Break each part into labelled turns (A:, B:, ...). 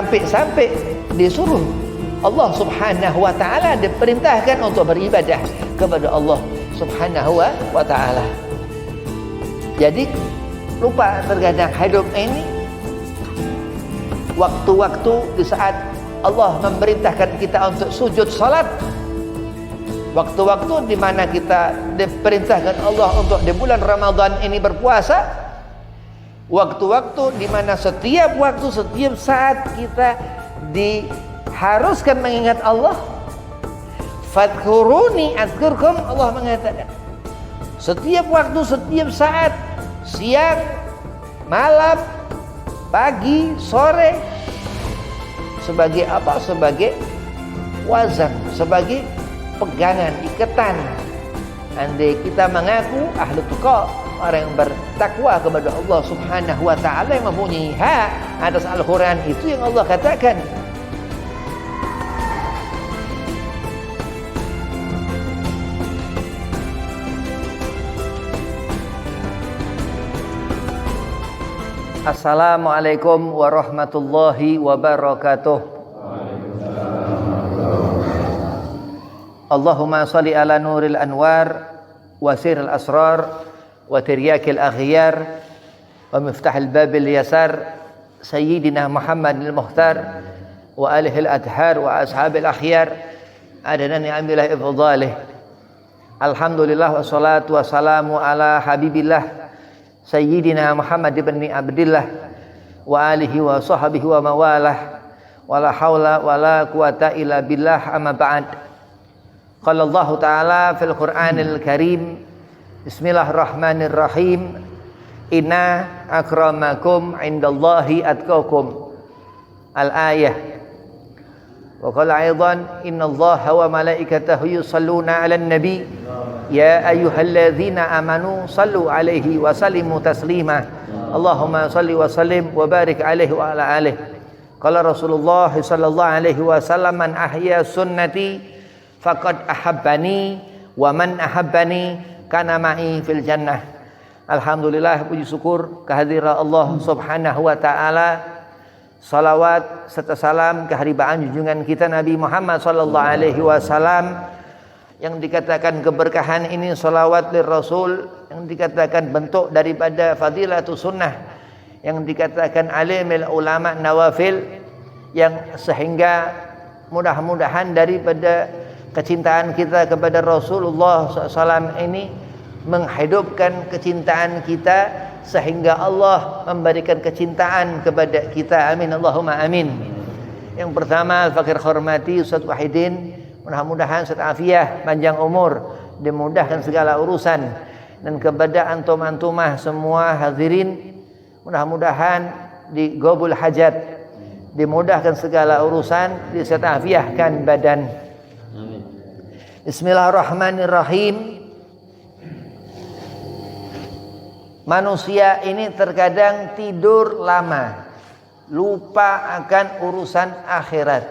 A: sampai disuruh Allah Subhanahu wa taala, diperintahkan untuk beribadah kepada Allah Subhanahu wa taala. Jadi lupa terkadang hidup ini waktu-waktu di saat Allah memerintahkan kita untuk sujud salat, waktu-waktu di mana kita diperintahkan Allah untuk di bulan Ramadan ini berpuasa, waktu-waktu di mana setiap waktu, setiap saat kita diharuskan mengingat Allah. Fadhkuruni adzkurkum, Allah mengatakan setiap waktu, setiap saat, siang, malam, pagi, sore, sebagai apa? Sebagai wazan, sebagai pegangan, ikatan. Andai kita mengaku ahlu tuqa, orang yang bertakwa kepada Allah Subhanahu wa taala, yang mempunyai hak atas Al-Quran, itu yang Allah katakan. Assalamualaikum warahmatullahi wabarakatuh. Allahumma salli ala nuril anwar wa siril asrar wa tiryakil aghyar wa miftahil babil yasar sayyidina Muhammadil Mukhtar wa alihil adhar wa ashabil akhyar adana ni'amillah ifdalih. Alhamdulillah wassalatu wassalamu ala habibillah Sayyidina Muhammad ibn Abdillah wa alihi wa sahbihi wa mawalah wala hawla wala quwata illa billah, amma ba'd. Qala Allah Ta'ala fil Qur'anil Karim, Bismillahirrahmanirrahim, inna akramakum indallahi atqakum. Al-ayah. Wa qala aidan innallaha wa malaikatahu yusalluna 'alan nabi ya ayyuhalladzina amanu sallu alaihi wa sallimu taslima. Allahumma salli wa sallim wa barik alaihi wa ala alihi. Qala Rasulullah sallallahu alaihi wasallam, man ahya sunnati faqad ahabbani wa man ahabbani kana ma'i fil jannah. Alhamdulillah, puji syukur kehadirat Allah Subhanahu wa taala. Salawat serta salam keharibaan junjungan kita Nabi Muhammad sallallahu alaihi wasallam, yang dikatakan keberkahan ini salawat lir Rasul, yang dikatakan bentuk daripada fadilatus sunnah, yang dikatakan alimil ulama nawafil, yang sehingga mudah-mudahan daripada kecintaan kita kepada Rasulullah SAW ini menghidupkan kecintaan kita sehingga Allah memberikan kecintaan kepada kita. Amin Allahumma amin. Yang pertama, fakir hormati Ustaz Wahidin, mudah-mudahan Ustaz Afiyah panjang umur, dimudahkan segala urusan, dan kepada antum-antumah semua hadirin, mudah-mudahan digobul hajat, dimudahkan segala urusan, disetafiahkan badan. Amin. Bismillahirrahmanirrahim. Manusia ini terkadang tidur lama, lupa akan urusan akhirat.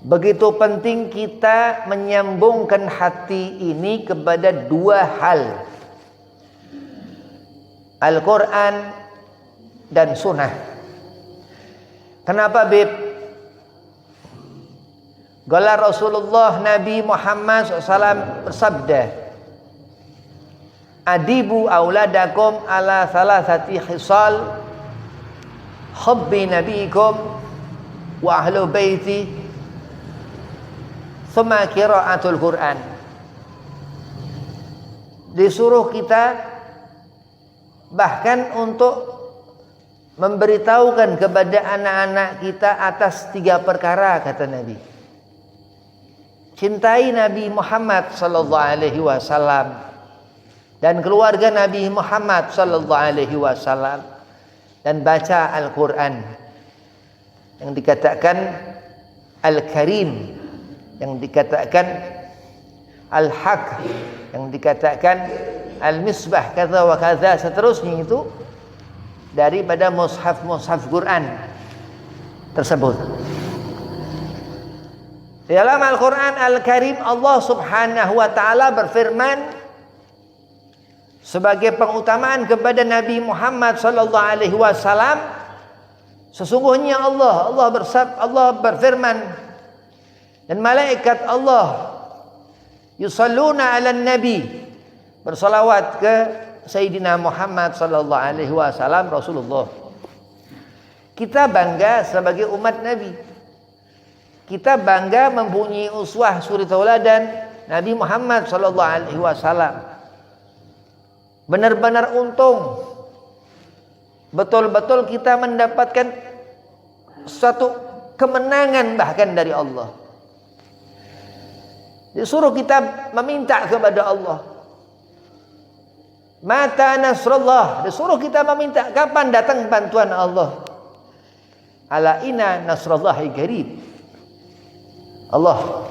A: Begitu penting kita menyambungkan hati ini kepada dua hal, Al-Quran dan Sunnah. Kenapa, Bib? Qala Rasulullah Nabi Muhammad SAW bersabda, adibu auladakum ala salasati khisal, hubbi nabiikum wa ahlu baiti, thumma qiraatul Quran. Disuruh kita bahkan untuk memberitahukan kepada anak-anak kita atas 3 perkara, kata Nabi. Cintai Nabi Muhammad sallallahu alaihi wasallam dan keluarga Nabi Muhammad sallallahu alaihi wasallam, dan baca Al-Quran, yang dikatakan Al-Karim, yang dikatakan Al-Haq, yang dikatakan Al-Misbah, kata wa kata, seterusnya itu daripada mushaf Quran tersebut. Di dalam Al-Quran Al-Karim, Allah Subhanahu wa taala berfirman sebagai pengutamaan kepada Nabi Muhammad sallallahu alaihi wasallam, Sesungguhnya Allah berfirman, dan malaikat Allah yusalluna 'alan nabi, bersalawat ke Sayyidina Muhammad sallallahu alaihi wasallam Rasulullah. Kita bangga sebagai umat Nabi. Kita bangga mempunyai uswah suri tauladan Nabi Muhammad sallallahu alaihi wasallam. Benar-benar untung. Betul-betul kita mendapatkan suatu kemenangan bahkan dari Allah. Disuruh kita meminta kepada Allah. Mata nasrullah, disuruh kita meminta kapan datang bantuan Allah. Ala inna nasrullahi qarib. Allah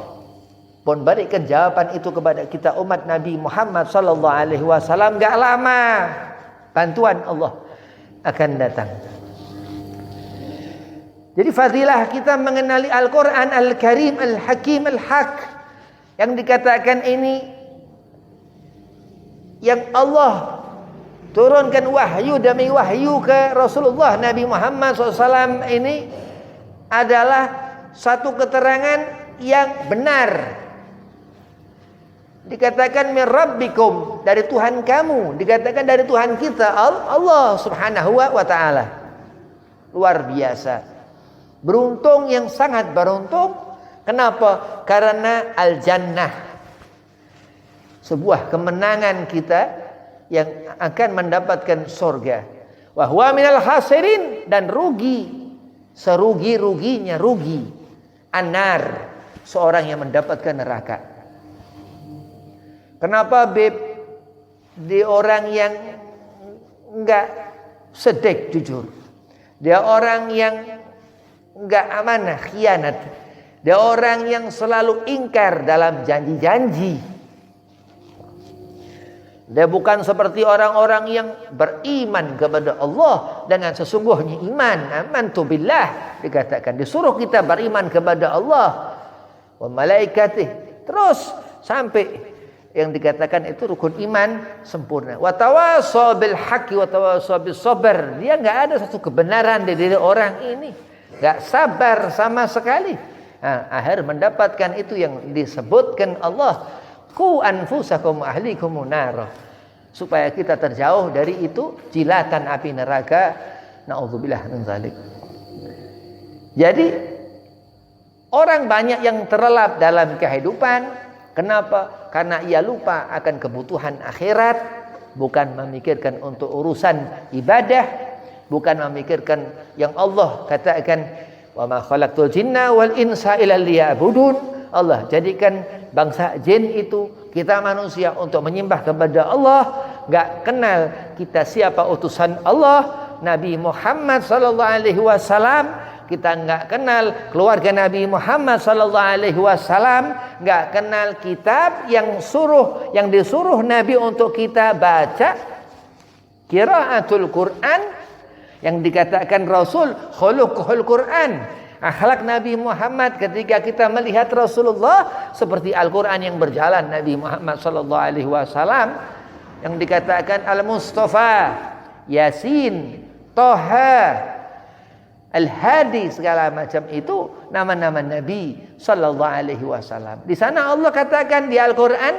A: pun berikan jawaban itu kepada kita umat Nabi Muhammad sallallahu alaihi wasallam, enggak lama bantuan Allah akan datang. Jadi fadilah kita mengenali Al-Qur'an Al-Karim Al-Hakim Al-Haq yang dikatakan ini yang Allah turunkan wahyu demi wahyu ke Rasulullah Nabi Muhammad SAW ini adalah satu keterangan yang benar. Dikatakan min rabbikum, dari Tuhan kamu, dikatakan dari Tuhan kita Allah Subhanahu wa ta'ala. Luar biasa. Beruntung, yang sangat beruntung. Kenapa? Karena al-jannah, sebuah kemenangan kita yang akan mendapatkan surga. Wa huwa minal khasirin, dan rugi, serugi-ruginya rugi. Anar, seorang yang mendapatkan neraka. Kenapa Beb? Dia orang yang enggak sedek jujur. Dia orang yang enggak amanah, khianat. Dia orang yang selalu ingkar dalam janji-janji. Dia bukan seperti orang-orang yang beriman kepada Allah dengan sesungguhnya iman. Amantu billah, dikatakan disuruh kita beriman kepada Allah wa malaikatih, terus sampai yang dikatakan itu rukun iman sempurna. Wa tawassaw bil haqqi wa tawassaw bis sabr. Dia enggak ada satu kebenaran di diri orang ini, enggak sabar sama sekali. Akhir mendapatkan itu yang disebutkan Allah, ku anfusakum ahlikum nar, supaya kita terjauh dari itu jilatan api neraka. Nauzubillah min dzalik. Jadi orang banyak yang terlelap dalam kehidupan. Kenapa? Karena ia lupa akan kebutuhan akhirat, bukan memikirkan untuk urusan ibadah, bukan memikirkan yang Allah katakan, wa ma khalaqtul jinna wal insa illa liya'budun. Allah jadikan bangsa jin itu, kita manusia, untuk menyembah kepada Allah. Enggak kenal kita siapa utusan Allah, Nabi Muhammad sallallahu alaihi wasallam. Kita enggak kenal keluarga Nabi Muhammad sallallahu alaihi wasallam, enggak kenal kitab yang disuruh Nabi untuk kita baca, qiraatul Quran, yang dikatakan Rasul khuluqul Quran. Akhlak Nabi Muhammad ketika kita melihat Rasulullah seperti Al-Quran yang berjalan Nabi Muhammad sallallahu alaihi wasallam, yang dikatakan Al-Mustafa, Yasin, Toha, Al-Hadi, segala macam itu nama-nama Nabi sallallahu alaihi wasallam. Di sana Allah katakan di Al-Quran,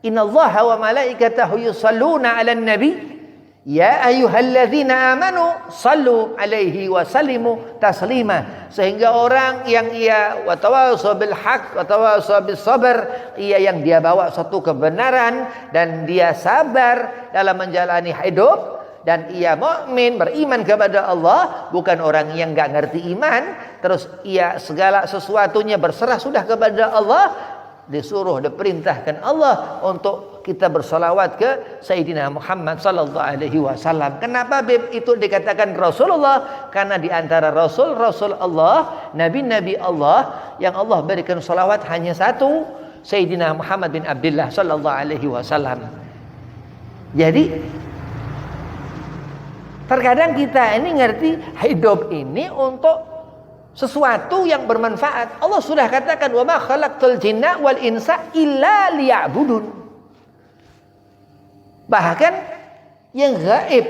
A: innallaha wa malaikatahu yusalluna 'alan nabi ya ayyuhalladzina amanu sallu alaihi wa sallimu taslima. Sehingga orang yang ia watawassaw bil haqq watawassaw bis sabr, ia yang dia bawa satu kebenaran dan dia sabar dalam menjalani hidup, dan ia mukmin beriman kepada Allah, bukan orang yang enggak ngerti iman terus ia segala sesuatunya berserah sudah kepada Allah. Disuruh, diperintahkan Allah untuk kita bersalawat ke Sayyidina Muhammad sallallahu alaihi wasallam. Kenapa Beb itu dikatakan Rasulullah? Karena di antara rasul-rasul Allah, nabi-nabi Allah yang Allah berikan salawat hanya satu, Sayyidina Muhammad bin Abdullah sallallahu alaihi wasallam. Jadi terkadang kita ini ngerti hidup ini untuk sesuatu yang bermanfaat. Allah sudah katakan, wa ma khalaqtul jinna wal insa illa liya'budun. Bahkan yang gaib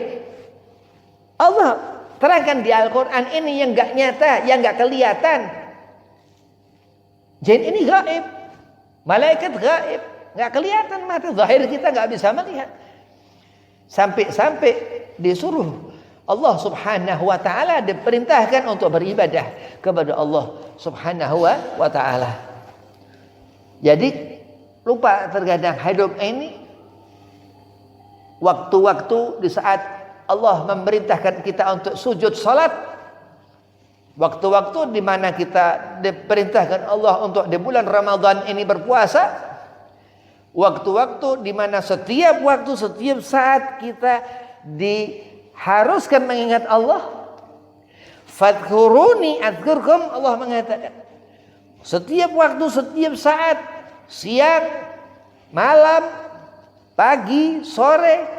A: Allah Terangkan di Al-Quran ini yang gak nyata, yang gak kelihatan. Jin ini gaib, malaikat gaib, gak kelihatan mata, zahir kita gak bisa melihat. Sampai-sampai disuruh Allah subhanahu wa ta'ala, diperintahkan untuk beribadah kepada Allah subhanahu wa ta'ala. Jadi lupa terkadang hidup ini, waktu-waktu di saat Allah memerintahkan kita untuk sujud salat, waktu-waktu di mana kita diperintahkan Allah untuk di bulan Ramadan ini berpuasa, waktu-waktu di mana setiap waktu, setiap saat kita diharuskan mengingat Allah. Fadhkuruni adzkurkum, Allah mengatakan setiap waktu, setiap saat, siang, malam, pagi, sore,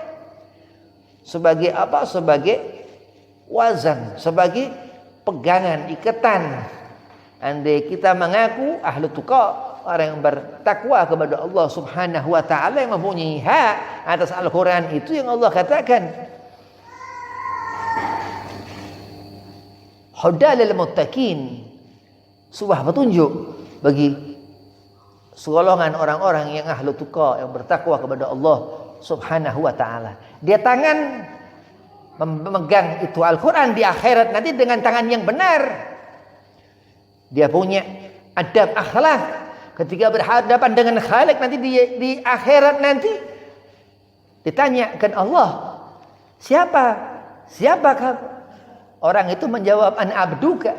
A: sebagai apa? Sebagai wazan, sebagai pegangan, ikatan. Andai kita mengaku ahlu tuqa, orang yang bertakwa kepada Allah subhanahu wa ta'ala, yang mempunyai hak atas Al-Quran itu, yang Allah katakan hudalil muttaqin, sebuah petunjuk bagi segolongan orang-orang yang ahlu tuqa, yang bertakwa kepada Allah subhanahu wa ta'ala. Dia tangan memegang itu Al-Quran di akhirat nanti dengan tangan yang benar. Dia punya adab akhlak ketika berhadapan dengan Khalik nanti di akhirat nanti. Ditanyakan Allah, siapakah? Orang itu menjawab, an abduka.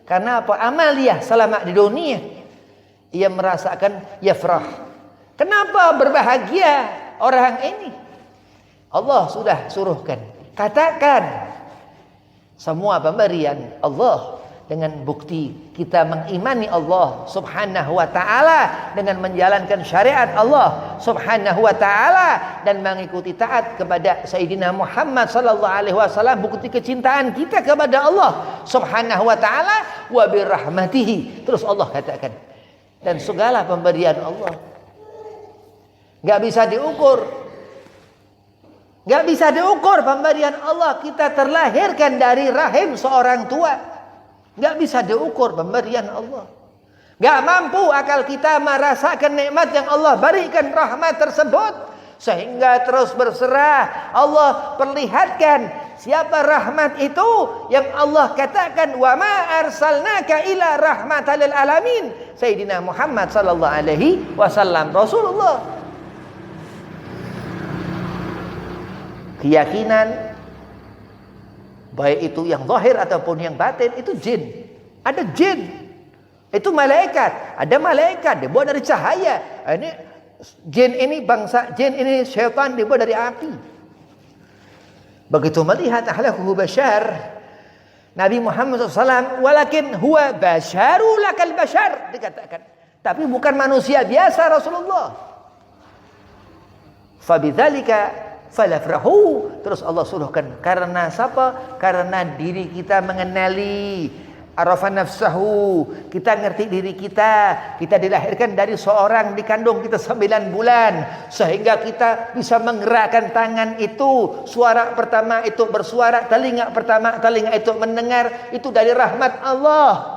A: Karena apa? Amaliyah selama di dunia ia merasakan yafrah. Kenapa berbahagia orang ini? Allah sudah suruhkan, katakan semua pemberian Allah dengan bukti kita mengimani Allah subhanahu wa ta'ala, dengan menjalankan syariat Allah subhanahu wa ta'ala, dan mengikuti taat kepada Sayyidina Muhammad sallallahu alaihi wasallam, bukti kecintaan kita kepada Allah subhanahu wa ta'ala. Wa birahmatihi, terus Allah katakan, dan segala pemberian Allah gak bisa diukur. Gak bisa diukur pemberian Allah. Kita terlahirkan dari rahim seorang tua, gak bisa diukur pemberian Allah. Gak mampu akal kita merasakan nikmat yang Allah berikan, rahmat tersebut, sehingga terus berserah. Allah perlihatkan siapa rahmat itu, yang Allah katakan wa ma arsalnaka ila rahmatan lil alamin, Sayyidina Muhammad sallallahu alaihi wasallam, Rasulullah. Keyakinan baik itu yang zahir ataupun yang batin, itu jin. Ada jin, itu malaikat. Ada malaikat dibuat dari cahaya. Ini jin, ini bangsa jin, ini syaitan dibuat dari api. Begitu melihat akhlaquhu bashar, Nabi Muhammad SAW, walakin huwa basharu lakal bashar, dikatakan, tapi bukan manusia biasa Rasulullah. Fabidzalika falafrahu, terus Allah suruhkan, karena siapa? Karena diri kita mengenali, arafa nafsahu, kita ngerti diri kita dilahirkan dari seorang, dikandung kita 9 bulan, sehingga kita bisa menggerakkan tangan itu, suara pertama itu bersuara, telinga pertama, telinga itu mendengar, itu dari rahmat Allah.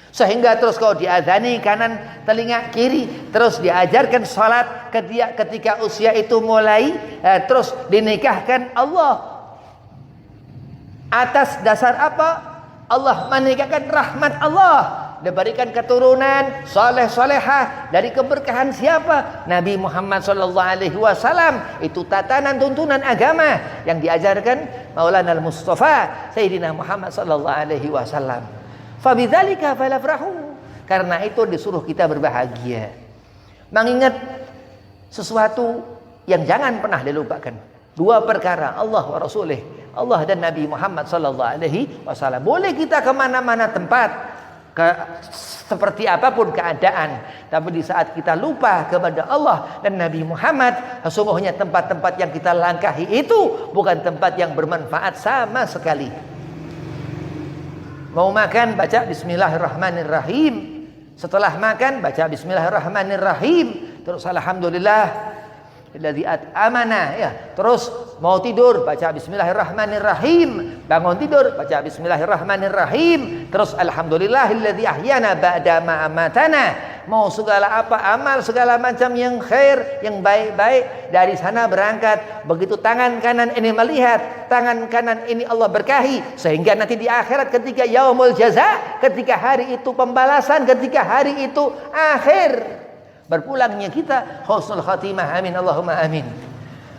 A: Sehingga terus kalau diazani kanan, telinga kiri, terus diajarkan salat ketika usia itu mulai, terus dinikahkan Allah. Atas dasar apa? Allah menikahkan rahmat Allah, diberikan keturunan soleh-solehah dari keberkahan siapa? Nabi Muhammad sallallahu alaihi wasallam. Itu tatanan tuntunan agama yang diajarkan Maulana al-Mustafa Sayyidina Muhammad sallallahu alaihi wasallam. Fabidzalika falafrahu, karena itu disuruh kita berbahagia, mengingat sesuatu yang jangan pernah dilupakan. 2 perkara, Allah wa Rasulih, Allah dan Nabi Muhammad sallallahu alaihi wasallam. Boleh kita kemana-mana tempat, seperti apapun keadaan, tapi di saat kita lupa kepada Allah dan Nabi Muhammad, sesungguhnya tempat-tempat yang kita langkahi itu bukan tempat yang bermanfaat sama sekali. Mau makan, baca Bismillahirrahmanirrahim. Setelah makan, baca Bismillahirrahmanirrahim. Terus Alhamdulillah, alladzi amana, ya. Terus mau tidur baca bismillahirrahmanirrahim, bangun tidur baca bismillahirrahmanirrahim, terus alhamdulillahilladzi ahyana ba'da ma amatana. Mau segala apa amal segala macam yang khair, yang baik-baik, dari sana berangkat. Begitu tangan kanan ini melihat, tangan kanan ini Allah berkahi, sehingga nanti di akhirat ketika yaumul jaza, ketika hari itu pembalasan, ketika hari itu akhir berpulangnya kita, husnul khatimah, amin Allahumma amin.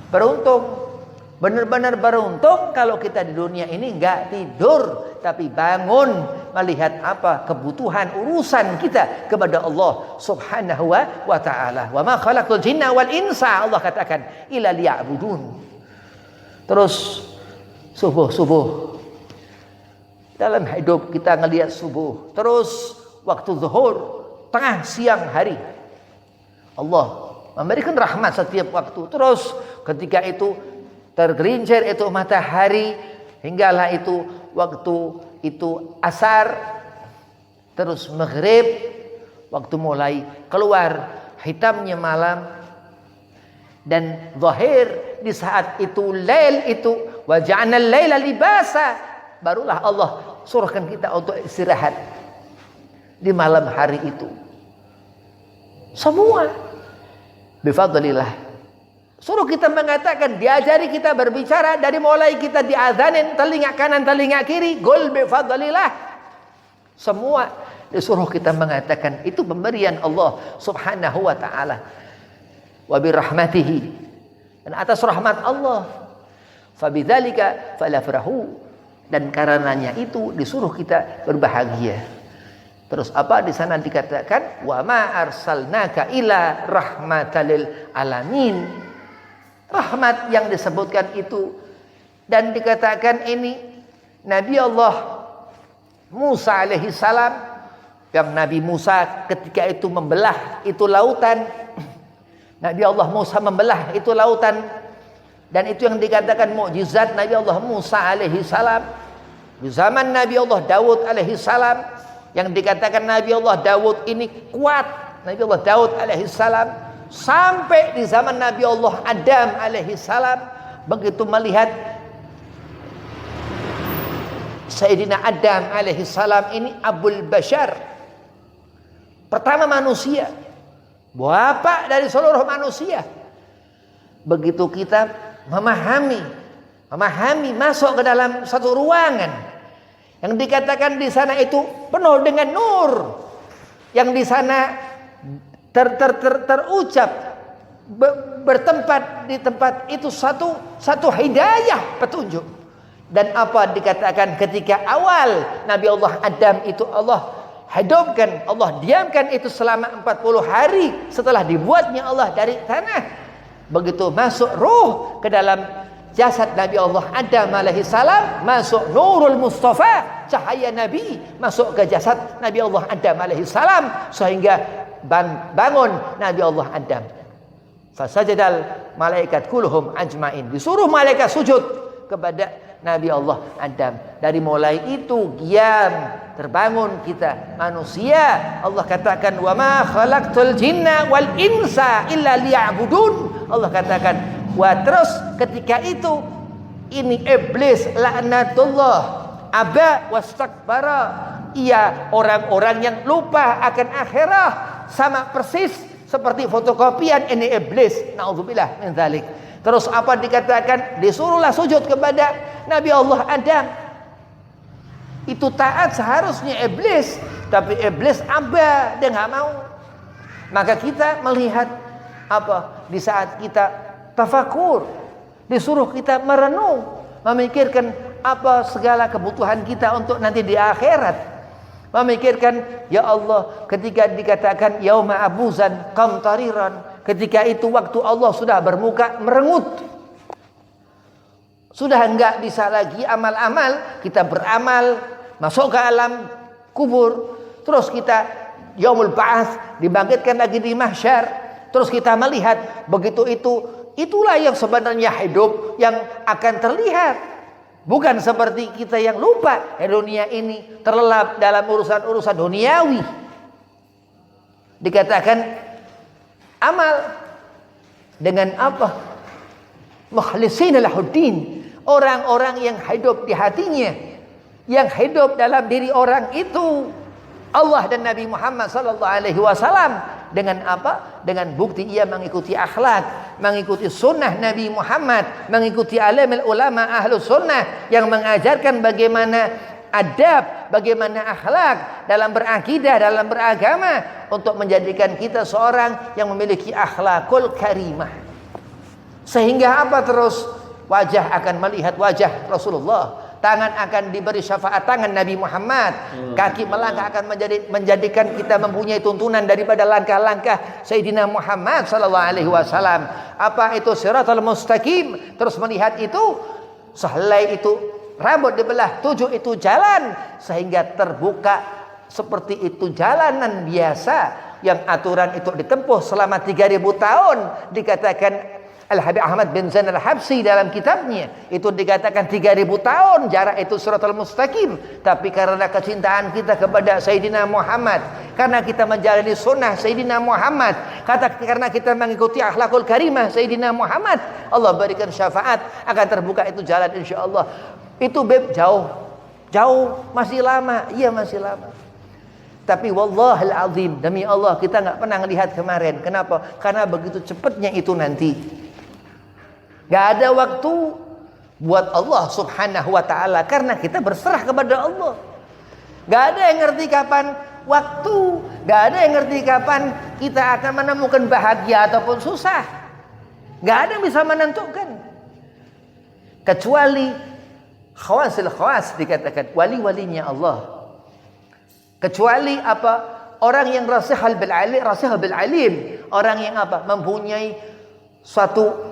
A: Beruntung, benar-benar beruntung kalau kita di dunia ini enggak tidur, tapi bangun melihat apa kebutuhan urusan kita kepada Allah Subhanahu wa ta'ala. Wa ma khalaqtul jinna wal insa, Allah katakan, illa liya'budun. Terus subuh dalam hidup kita ngelihat subuh, terus waktu zuhur, tengah siang hari, Allah memberikan rahmat setiap waktu. Terus ketika itu tergelincir itu matahari, hinggalah itu waktu itu asar, terus maghrib, waktu mulai keluar hitamnya malam, dan zahir di saat itu lail itu, wa ja'alna al-laila libasa, barulah Allah suruhkan kita untuk istirahat di malam hari itu. Semua bifadlillah. Suruh kita mengatakan, diajari kita berbicara dari mulai kita diazanin telinga kanan telinga kiri, gol bifadlillah. Semua disuruh kita mengatakan itu pemberian Allah Subhanahu wa ta'ala. Wa birahmatihi, dan atas rahmat Allah. Fabidzalika falafrahu, dan karenanya itu disuruh kita berbahagia. Terus apa di sana dikatakan, wa ma arsalnaka ila rahmatalil alamin. Rahmat yang disebutkan itu dan dikatakan ini Nabi Allah Musa alaihi salam, yang Nabi Musa ketika itu membelah itu lautan, Nabi Allah Musa membelah itu lautan, dan itu yang dikatakan mukjizat Nabi Allah Musa alaihi salam. Di zaman Nabi Allah Daud alaihi salam, yang dikatakan Nabi Allah Daud ini kuat, Nabi Allah Daud alaihi salam, sampai di zaman Nabi Allah Adam alaihi salam, begitu melihat Sayyidina Adam alaihi salam ini Abul Bashar, pertama manusia, bapak dari seluruh manusia. Begitu kita memahami masuk ke dalam satu ruangan yang dikatakan di sana itu penuh dengan nur, yang di sana terucap bertempat di tempat itu satu hidayah petunjuk. Dan apa dikatakan ketika awal Nabi Allah Adam itu Allah hidupkan, Allah diamkan itu selama 40 hari setelah dibuatnya Allah dari tanah. Begitu masuk ruh ke dalam jasad Nabi Allah Adam alaihi salam, masuk nurul Mustafa, cahaya Nabi masuk ke jasad Nabi Allah Adam alaihi salam, sehingga bangun Nabi Allah Adam. Fasajadal malaikat kulluhum ajmain, disuruh malaikat sujud kepada Nabi Allah Adam. Dari mulai itu qiyam, terbangun kita manusia. Allah katakan, wa ma khalaqtul jinna wal insa illa liya'budun. Allah katakan, wa terus ketika itu ini iblis laknatullah aba wastakbara, ia orang-orang yang lupa akan akhirat, sama persis seperti fotokopian ini iblis, naudzubillah min dzalik. Terus apa dikatakan, disuruhlah sujud kepada Nabi Allah Adam. Itu taat seharusnya iblis, tapi iblis aba, dia nggak mau. Maka kita melihat apa di saat kita tafakur, disuruh kita merenung, memikirkan apa segala kebutuhan kita untuk nanti di akhirat. Memikirkan, ya Allah, ketika dikatakan yauma abuzan qamtariran, ketika itu waktu Allah sudah bermuka merengut, sudah enggak bisa lagi amal-amal, kita beramal masuk ke alam kubur, terus kita yaumul ba'ats, dibangkitkan lagi di mahsyar, terus kita melihat begitu itulah yang sebenarnya hidup yang akan terlihat. Bukan seperti kita yang lupa dunia ini, terlelap dalam urusan-urusan duniawi. Dikatakan amal Dengan apa? Mukhlishina lahuddin. Orang-orang yang hidup di hatinya, yang hidup dalam diri orang itu Allah dan Nabi Muhammad sallallahu alaihi wasallam. Dengan apa? Dengan bukti ia mengikuti akhlak, mengikuti sunnah Nabi Muhammad, mengikuti alimul ulama ahlus sunnah yang mengajarkan bagaimana adab, bagaimana akhlak dalam berakidah, dalam beragama, untuk menjadikan kita seorang yang memiliki akhlakul karimah. Sehingga apa terus? Wajah akan melihat wajah Rasulullah, tangan akan diberi syafaat tangan Nabi Muhammad, kaki melangkah akan menjadikan kita mempunyai tuntunan daripada langkah-langkah Sayyidina Muhammad sallallahu alaihi wasallam. Apa itu siratal mustaqim? Terus melihat itu, sehelai itu rambut dibelah 7 itu jalan, sehingga terbuka seperti itu jalanan biasa yang aturan itu ditempuh selama 3000 tahun. Dikatakan Al-Habib Ahmad bin Zain Al-Habsyi dalam kitabnya itu dikatakan 3000 tahun jarak itu siratal mustaqim. Tapi karena kecintaan kita kepada Sayyidina Muhammad, karena kita menjalani sunnah Sayyidina Muhammad, karena kita mengikuti akhlakul karimah Sayyidina Muhammad, Allah berikan syafaat, akan terbuka itu jalan insyaallah. Itu jauh masih lama. Iya masih lama. Tapi wallahil azim, demi Allah kita nggak pernah lihat kemarin. Kenapa? Karena begitu cepatnya itu nanti. Gak ada waktu buat Allah subhanahu wa ta'ala, karena kita berserah kepada Allah. Gak ada yang ngerti kapan waktu, gak ada yang ngerti kapan kita akan menemukan bahagia ataupun susah. Gak ada yang bisa menentukan, kecuali khawasil khawas, dikatakan wali-walinya Allah. Kecuali apa? Orang yang rasihal bil alim, orang yang apa? Mempunyai suatu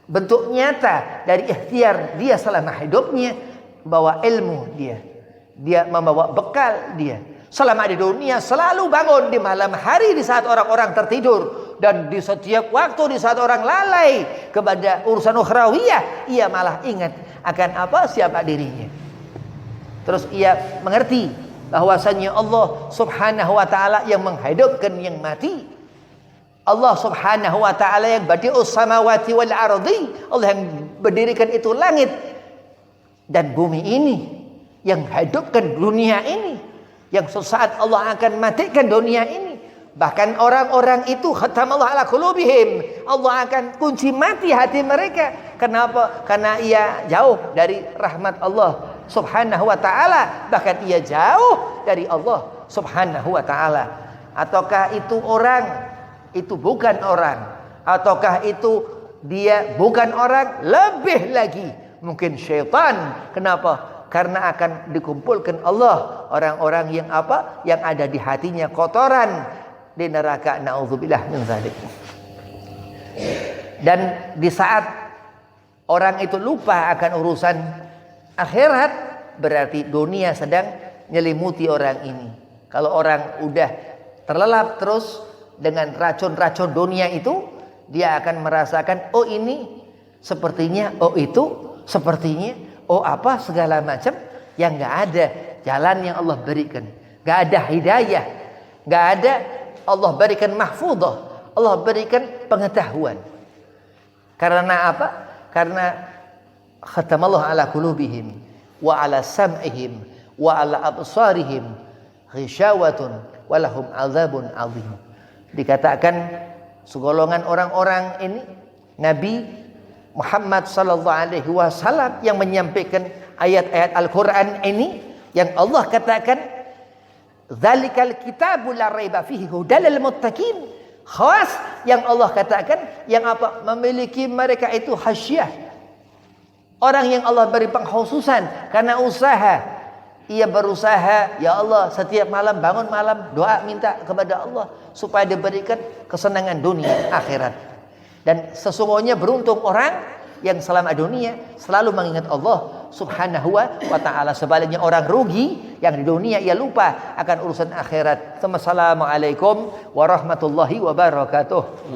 A: bentuk nyata dari ikhtiar dia selama hidupnya, bawa ilmu dia membawa bekal dia. Selama di dunia selalu bangun di malam hari di saat orang-orang tertidur, dan di setiap waktu di saat orang lalai kepada urusan ukhrawiyah, ia malah ingat akan apa? Siapa dirinya. Terus ia mengerti bahwasanya Allah subhanahu wa ta'ala yang menghidupkan yang mati. Allah subhanahu wa ta'ala yang badi'us samawati wal ardi, Allah yang berdirikan itu langit dan bumi ini, yang hidupkan dunia ini, yang sesaat Allah akan matikan dunia ini. Bahkan orang-orang itu khatamallahu ala qulubihim, Allah akan kunci mati hati mereka. Kenapa? Karena ia jauh dari rahmat Allah subhanahu wa ta'ala, bahkan ia jauh dari Allah subhanahu wa ta'ala. Ataukah itu orang, itu bukan orang, ataukah itu dia bukan orang, lebih lagi mungkin syaitan. Kenapa? Karena akan dikumpulkan Allah orang-orang yang apa? Yang ada di hatinya kotoran di neraka, naudzubillah min dzalik. Dan di saat orang itu lupa akan urusan akhirat, berarti dunia sedang nyelimuti orang ini. Kalau orang udah terlelap terus dengan racun-racun dunia itu, dia akan merasakan, oh ini sepertinya, oh itu sepertinya, oh apa segala macam, yang nggak ada jalan yang Allah berikan, nggak ada hidayah, nggak ada Allah berikan mahfudah, Allah berikan pengetahuan. Karena apa? Karena khatamallahu ala qulubihim wa ala sam'ihim wa ala absarihim ghisyawatun walahum azabun azim. Dikatakan segolongan orang-orang ini, Nabi Muhammad sallallahu alaihi wasallam yang menyampaikan ayat-ayat Al-Qur'an ini, yang Allah katakan zalikal kitabu la raiba fihi hudal lil muttaqin, khas yang Allah katakan yang apa? Memiliki mereka itu khasyah, orang yang Allah beri pengkhususan karena usaha. Ia berusaha, ya Allah, setiap malam bangun malam doa minta kepada Allah supaya diberikan kesenangan dunia akhirat. Dan sesungguhnya beruntung orang yang selama dunia selalu mengingat Allah subhanahu wa ta'ala. Sebaliknya orang rugi yang di dunia ia lupa akan urusan akhirat. Assalamualaikum warahmatullahi wabarakatuh.